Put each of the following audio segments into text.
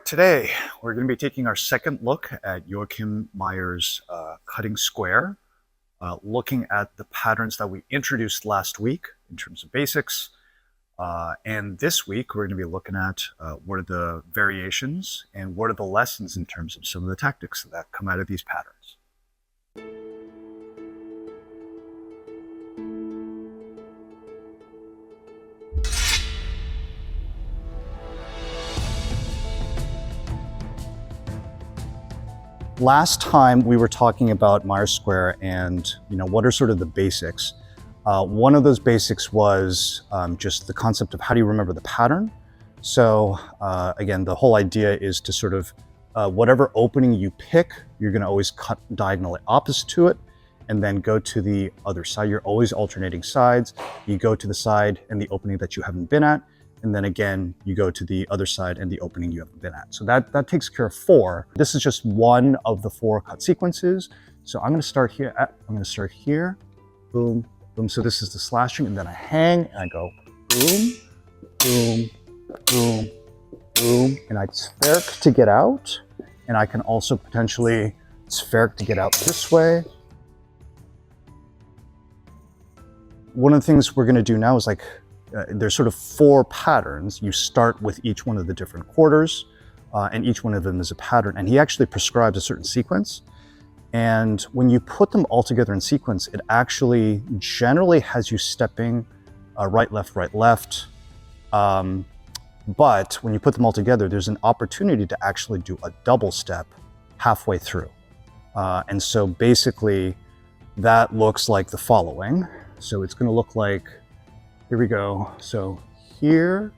Today, we're going to be taking our second look at Joachim Meyer's cutting square, looking at the patterns that we introduced last week in terms of basics. And this week, we're going to be looking at what are the variations and what are the lessons in terms of some of the tactics that come out of these patterns. Last time we were talking about Meyer's square and what are sort of the basics. One of those basics was just the concept of how do you remember the pattern. So again, the whole idea is to sort of whatever opening you pick, you're going to always cut diagonally opposite to it and then go to the other side. You're always alternating sides. You go to the side and the opening that you haven't been at. And then again, you go to the other side and the opening you haven't been at. So that takes care of 4. This is just one of the 4 cut sequences. So I'm going to start here. I'm going to start here. Boom, boom. So this is the slashing, and then I hang and I go boom, boom, boom, boom. And I Zwerch to get out. And I can also potentially Zwerch to get out this way. One of the things we're going to do now is there's sort of 4 patterns. You start with each one of the different quarters, and each one of them is a pattern. And he actually prescribes a certain sequence. And when you put them all together in sequence, it actually generally has you stepping right, left, right, left. But when you put them all together, there's an opportunity to actually do a double step halfway through. And so basically, that looks like the following. So it's going to look like, here we go. So here,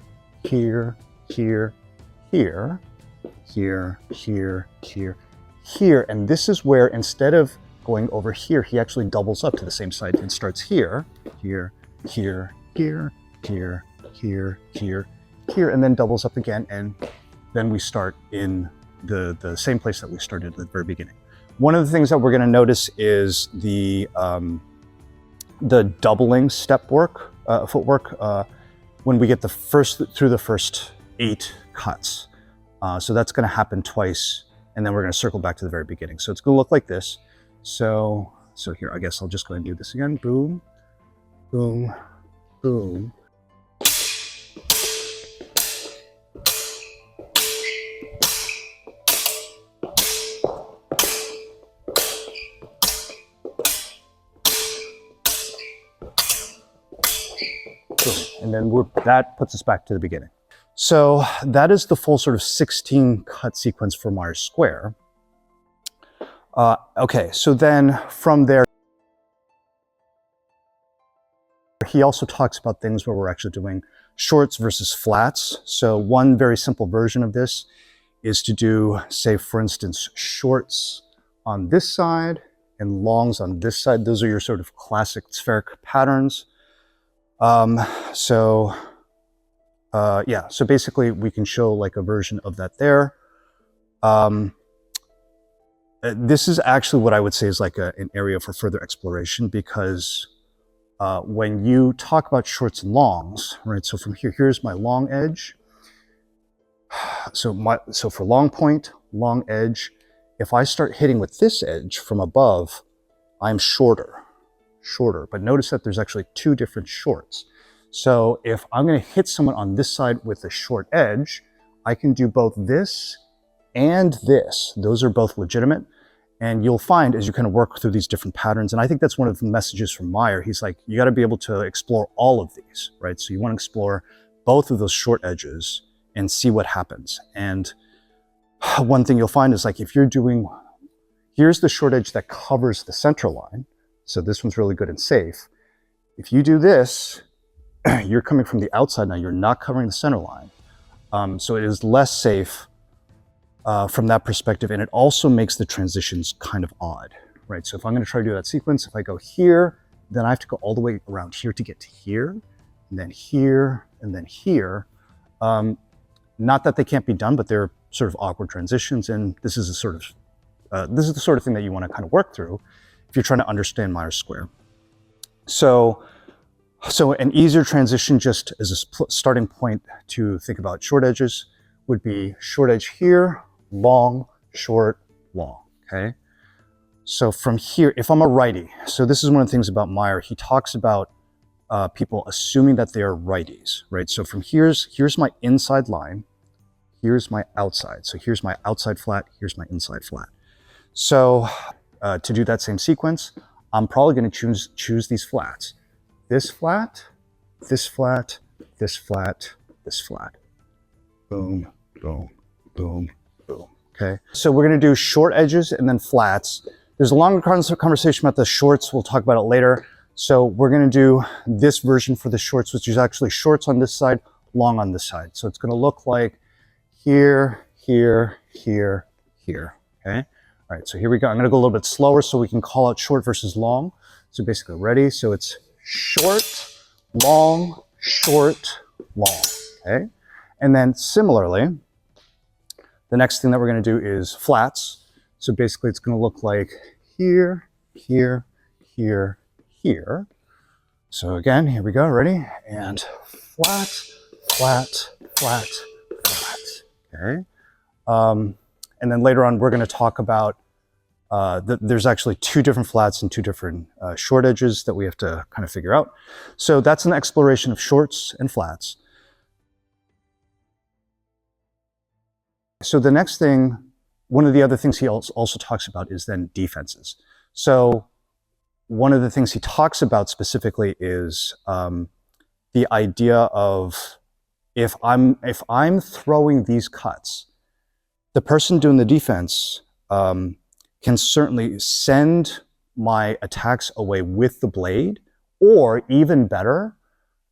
here, here, here, here, here, here, here. And this is where instead of going over here, he actually doubles up to the same side and starts here, here, here, here, here, here, here, here, and then doubles up again. And then we start in the same place that we started at the very beginning. One of the things that we're going to notice is the doubling step work. Footwork when we get through the first 8 cuts. So that's going to happen twice, and then we're going to circle back to the very beginning. So it's going to look like this. So here, I guess I'll just go ahead and do this again. Boom, boom, boom. And then that puts us back to the beginning. So that is the full sort of 16 cut sequence for Meyer's square. Okay, so then from there, he also talks about things where we're actually doing shorts versus flats. So one very simple version of this is to do, say, for instance, shorts on this side and longs on this side. Those are your sort of classic Zwerch patterns. So basically we can show like a version of that there. This is actually what I would say is like an area for further exploration, because when you talk about shorts and longs, right? So from here, here's my long edge. So for long point, long edge, if I start hitting with this edge from above, I'm shorter. But notice that there's actually 2 different shorts. So if I'm going to hit someone on this side with a short edge, I can do both this and this. Those are both legitimate. And you'll find as you kind of work through these different patterns, and I think that's one of the messages from Meyer. He's like, you got to be able to explore all of these, right? So you want to explore both of those short edges and see what happens. And one thing you'll find is like, if you're doing, here's the short edge that covers the center line. So this one's really good and safe. If you do this, you're coming from the outside now, you're not covering the center line. So it is less safe from that perspective. And it also makes the transitions kind of odd, right? So if I'm going to try to do that sequence, if I go here, then I have to go all the way around here to get to here, and then here, and then here. Not that they can't be done, but they're sort of awkward transitions. And this is the sort of thing that you want to kind of work through if you're trying to understand Meyer's square. So an easier transition, just as a starting point to think about short edges, would be short edge here, long, short, long, okay? So from here, if I'm a righty, so this is one of the things about Meyer, he talks about people assuming that they are righties, right? So from here's my inside line, here's my outside. So here's my outside flat, here's my inside flat. So to do that same sequence, I'm probably going to choose these flats. This flat, this flat, this flat, this flat. Boom, boom, boom, boom. Okay. So we're going to do short edges and then flats. There's a longer conversation about the shorts. We'll talk about it later. So we're going to do this version for the shorts, which is actually shorts on this side, long on this side. So it's going to look like here, here, here, here. Okay. All right. So here we go. I'm going to go a little bit slower so we can call out short versus long. So basically ready. So it's short, long, short, long. Okay. And then similarly, the next thing that we're going to do is flats. So basically it's going to look like here, here, here, here. So again, here we go, ready? And flat, flat, flat, flat, okay? And then later on, we're going to talk about, there's actually two different flats and two different short edges that we have to kind of figure out. So that's an exploration of shorts and flats. So the next thing, one of the other things he also talks about is then defenses. So one of the things he talks about specifically is the idea of if I'm throwing these cuts, the person doing the defense can certainly send my attacks away with the blade, or even better,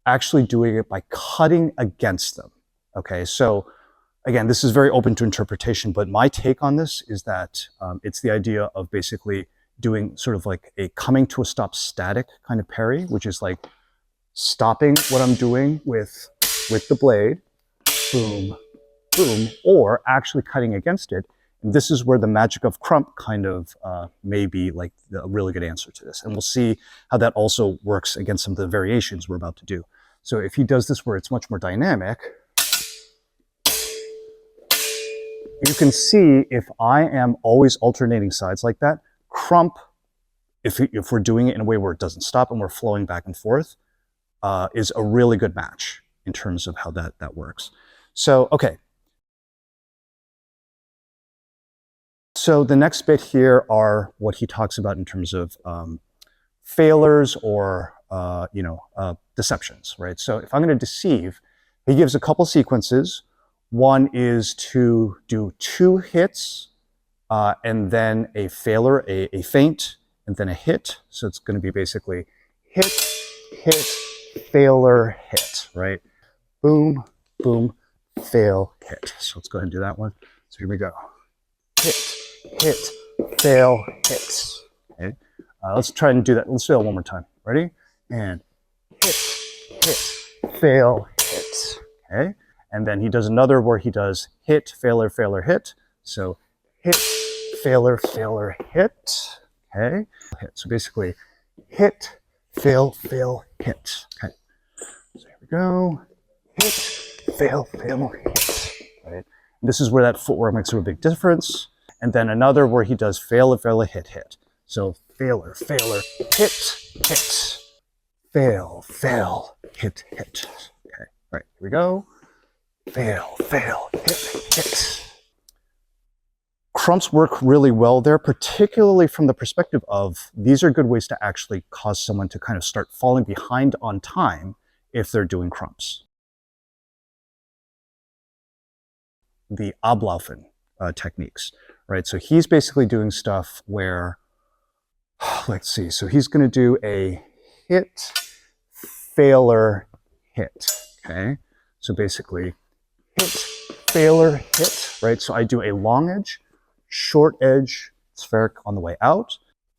actually doing it by cutting against them. Okay, so again, this is very open to interpretation, but my take on this is that it's the idea of basically doing sort of like a coming to a stop static kind of parry, which is like stopping what I'm doing with the blade, boom, boom, or actually cutting against it. And this is where the magic of crump kind of may be like a really good answer to this. And we'll see how that also works against some of the variations we're about to do. So if he does this where it's much more dynamic, you can see if I am always alternating sides like that, crump, if we're doing it in a way where it doesn't stop and we're flowing back and forth, is a really good match in terms of how that works. So, okay. So the next bit here are what he talks about in terms of failures or deceptions, right? So if I'm going to deceive, he gives a couple sequences. One is to do 2 hits and then a failure, a feint, and then a hit. So it's going to be basically hit, hit, failure, hit, right? Boom, boom, fail, hit. So let's go ahead and do that one. So here we go. Hit, hit, fail, hit. Okay. Let's try and do that. Let's do that one more time. Ready? And hit, hit, fail, hit. Okay. And then he does another where he does hit, failure, failure, hit. So hit, failure, failure, hit. Okay. Hit. So basically hit, fail, fail, hit. Okay. So here we go. Hit, fail, fail, hit. Right. And this is where that footwork makes a big difference. And then another where he does failure, failure, hit, hit. So failure, failure, hit, hit. Fail, fail, hit, hit. Okay. All right. Here we go. Fail, fail, hit, hit. Crumps work really well there, particularly from the perspective of these are good ways to actually cause someone to kind of start falling behind on time if they're doing crumps. The Ablauffen techniques, right? So he's basically doing stuff where, let's see, so he's going to do a hit, failure, hit, okay? So basically, hit, failure, hit, right? So I do a long edge, short edge, spheric on the way out,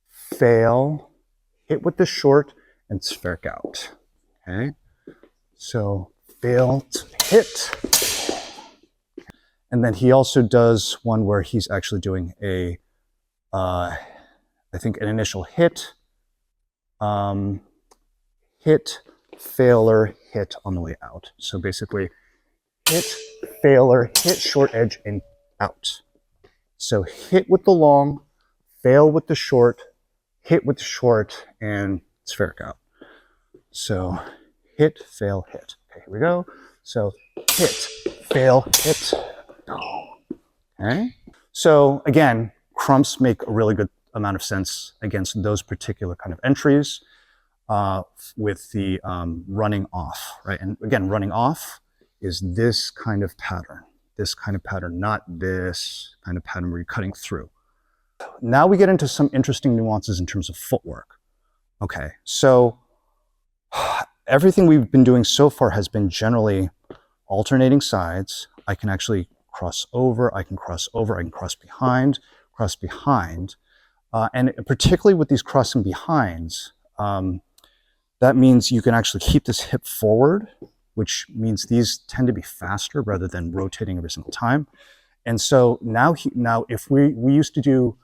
fail, hit with the short, and spheric out, okay? So fail, hit. And then he also does one where he's actually doing a, I think an initial hit, hit, failure, hit on the way out. So basically, hit, failer, hit, short edge, and out. So hit with the long, fail with the short, hit with the short, and Zwerch out. So hit, fail, hit. Okay, here we go. So hit, fail, hit. Okay. So again, crumps make a really good amount of sense against those particular kind of entries with the running off, right? And again, running off is this kind of pattern, not this kind of pattern where you're cutting through. Now we get into some interesting nuances in terms of footwork. Okay, so everything we've been doing so far has been generally alternating sides. I can actually cross over, I can cross over, I can cross behind. And particularly with these crossing behinds, that means you can actually keep this hip forward, which means these tend to be faster rather than rotating every single time. And so now if we used to do,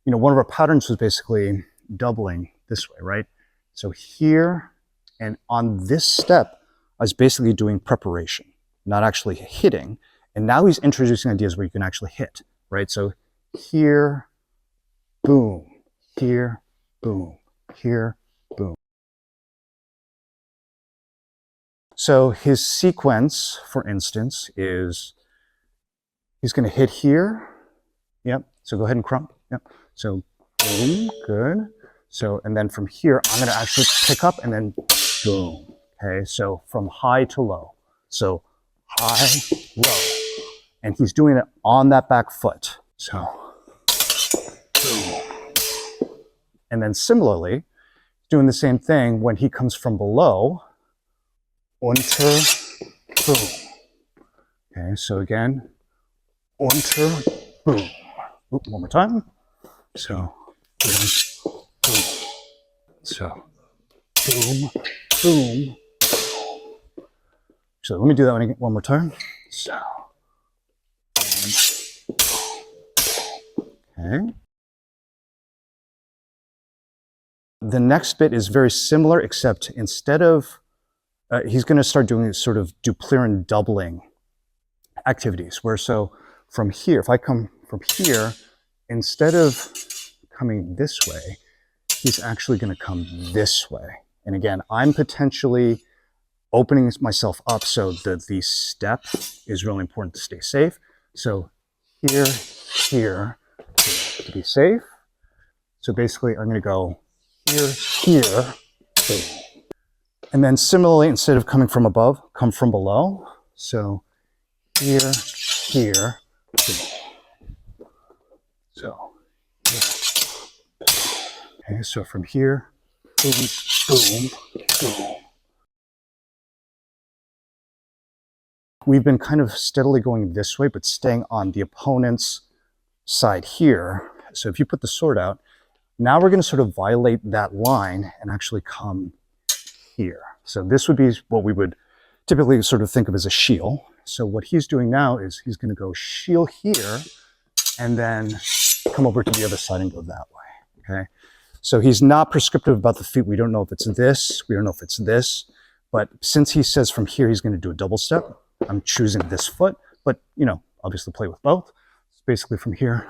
one of our patterns was basically doubling this way, right? So here, and on this step, I was basically doing preparation, not actually hitting. And now he's introducing ideas where you can actually hit, right? So here, boom, here, boom, here, boom. So his sequence, for instance, is he's going to hit here. Yep. So go ahead and crump. Yep. So boom, good. So, and then from here, I'm going to actually pick up and then boom. Okay. So from high to low. So high, low. And he's doing it on that back foot. So boom. And then similarly, doing the same thing when he comes from below. Unter, boom. Okay, so again, unter, boom. Oop, one more time. So, boom, boom. So, boom, boom. So let me do that one more time. So, boom. Okay. The next bit is very similar, except instead of he's going to start doing sort of Dupliere doubling activities, where so from here, if I come from here, instead of coming this way, he's actually going to come this way. And again, I'm potentially opening myself up so that the step is really important to stay safe. So here, here, to be safe. So basically, I'm going to go here, here, boom. And then similarly, instead of coming from above, come from below. So here, here, boom. So here. Okay, so from here, boom, boom, boom. We've been kind of steadily going this way, but staying on the opponent's side here. So if you put the sword out, now we're going to sort of violate that line and actually come here. So this would be what we would typically sort of think of as a shield. So what he's doing now is he's going to go shield here and then come over to the other side and go that way. Okay. So he's not prescriptive about the feet. We don't know if it's this. We don't know if it's this. But since he says from here he's going to do a double step, I'm choosing this foot. But, obviously play with both. It's basically from here,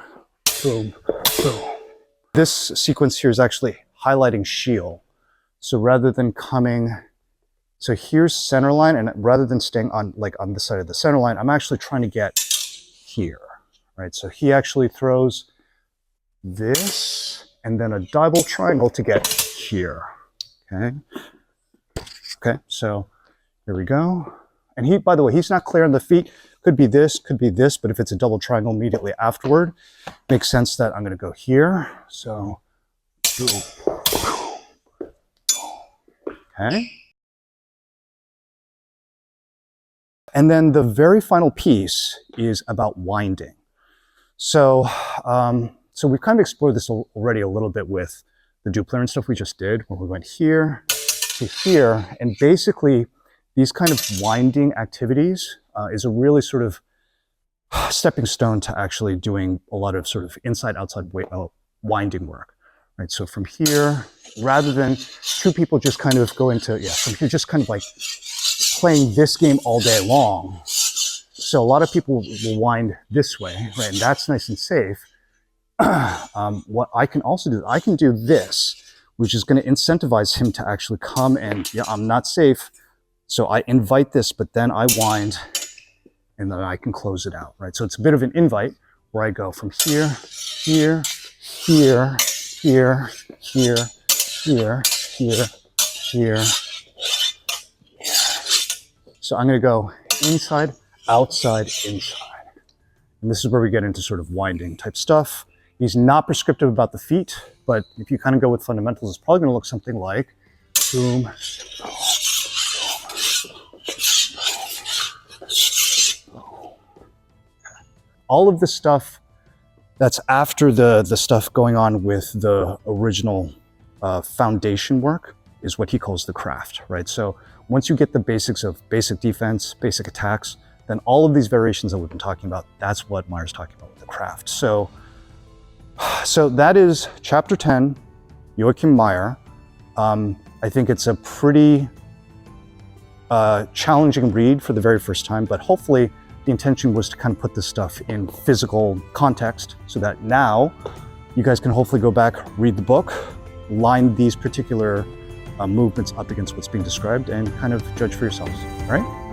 boom, boom. This sequence here is actually highlighting shield. So rather than coming, so here's center line, and rather than staying on this side of the center line, I'm actually trying to get here, right? So he actually throws this and then a double triangle to get here, okay? Okay, so here we go. And he, by the way, he's not clear on the feet. Could be this, but if it's a double triangle immediately afterward, makes sense that I'm gonna go here. So, boom. Okay. And then the very final piece is about winding. So, so we've kind of explored this already a little bit with the Dupliere stuff we just did, where we went here to here, and basically these kind of winding activities is a really sort of stepping stone to actually doing a lot of sort of inside-outside winding work. Right, so from here, rather than two people just kind of go into, from here, just kind of like playing this game all day long, So a lot of people will wind this way, right? And that's nice and safe. What I can also do, I can do this, which is going to incentivize him to actually come and, yeah, I'm not safe. So I invite this, but then I wind and then I can close it out, right? So it's a bit of an invite where I go from here, here, here, here, here, here, here, here. So I'm going to go inside, outside, inside. And this is where we get into sort of winding type stuff. He's not prescriptive about the feet, but if you kind of go with fundamentals, it's probably going to look something like boom, boom. All of this stuff that's after the stuff going on with the original foundation work is what he calls the craft, right? So once you get the basics of basic defense, basic attacks, then all of these variations that we've been talking about, that's what Meyer's talking about with the craft. So that is chapter 10, Joachim Meyer. I think it's a pretty challenging read for the very first time, but hopefully the intention was to kind of put this stuff in physical context so that now you guys can hopefully go back, read the book, line these particular movements up against what's being described and kind of judge for yourselves, all right?